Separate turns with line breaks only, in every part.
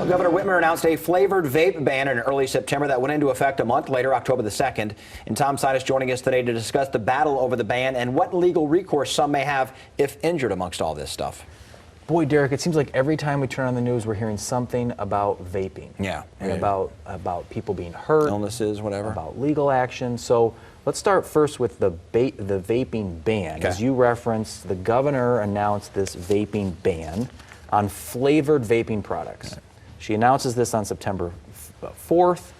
Well, Governor Whitmer announced a flavored vape ban in early September that went into effect a month later, October the 2nd. And Tom Sinas joining us today to discuss the battle over the ban and what legal recourse some may have if injured amongst all this stuff.
Boy, Derek, it seems like every time we turn on the news, we're hearing something about vaping.
Yeah.
And about people being hurt.
Illnesses, whatever.
About legal action. So let's start first with the vaping ban.
Okay.
As you referenced, the governor announced this vaping ban on flavored vaping products. Okay. She announces this on September 4th,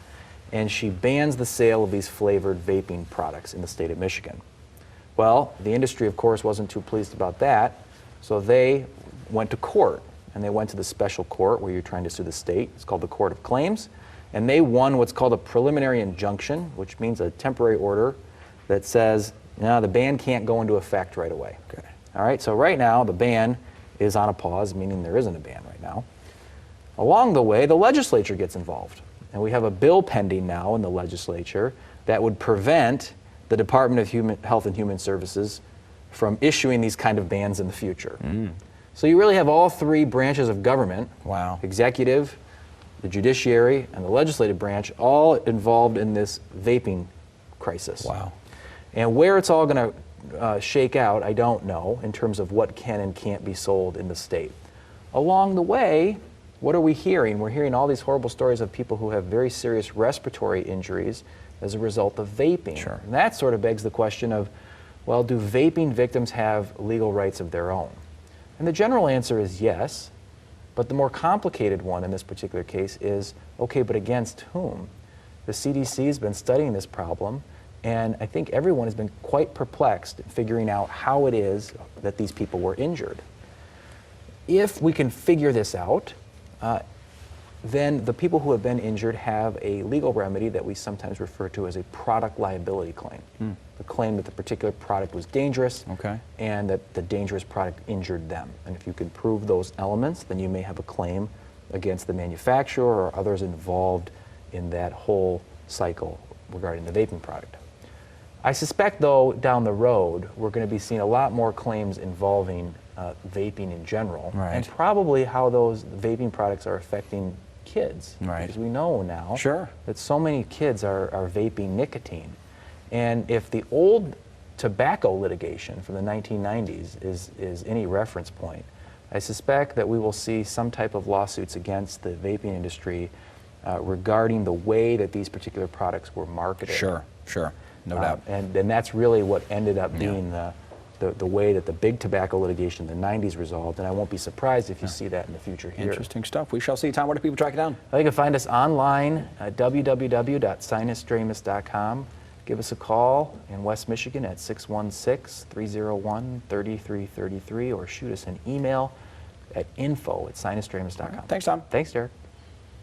and she bans the sale of these flavored vaping products in the state of Michigan. Well, the industry, of course, wasn't too pleased about that, so they went to court, and they went to the special court where you're trying to sue the state. It's called the Court of Claims, and they won what's called a preliminary injunction, which means a temporary order that says, no, the ban can't go into effect right away.
Okay.
All right, so right now the ban is on a pause, meaning there isn't a ban right now. Along the way, the legislature gets involved, and we have a bill pending now in the legislature that would prevent the Department of Health and Human Services from issuing these kind of bans in the future. So you really have all three branches of government,
Wow.
executive, the judiciary, and the legislative branch, all involved in this vaping crisis.
Wow.
And where it's all going to shake out, I don't know, in terms of what can and can't be sold in the state. Along the way, what are we hearing? We're hearing all these horrible stories of people who have very serious respiratory injuries as a result of vaping.
Sure.
And that sort of begs the question of, well, do vaping victims have legal rights of their own? And the general answer is yes, but the more complicated one in this particular case is, okay, but against whom? The CDC has been studying this problem, and I think everyone has been quite perplexed in figuring out how it is that these people were injured. If we can figure this out, then the people who have been injured have a legal remedy that we sometimes refer to as a product liability claim. The claim that the particular product was dangerous,
Okay.
and that the dangerous product injured them. And if you can prove those elements, then you may have a claim against the manufacturer or others involved in that whole cycle regarding the vaping product. I suspect, though, down the road, we're going to be seeing a lot more claims involving vaping in general,
Right.
and probably how those vaping products are affecting kids.
Right.
Because we know now
Sure.
that so many kids are vaping nicotine. And if the old tobacco litigation from the 1990s is any reference point, I suspect that we will see some type of lawsuits against the vaping industry regarding the way that these particular products were marketed.
Sure, no doubt.
And that's really what ended up being the way that the big tobacco litigation in the 90s resolved, and I won't be surprised if you see that in the future here.
Interesting stuff. We shall see. Tom, where do people track it down?
You can find us online at www.sinusdramus.com. Give us a call in West Michigan at 616-301-3333, or shoot us an email at info@sinusdramus.com.
Thanks, Tom.
Thanks, Derek.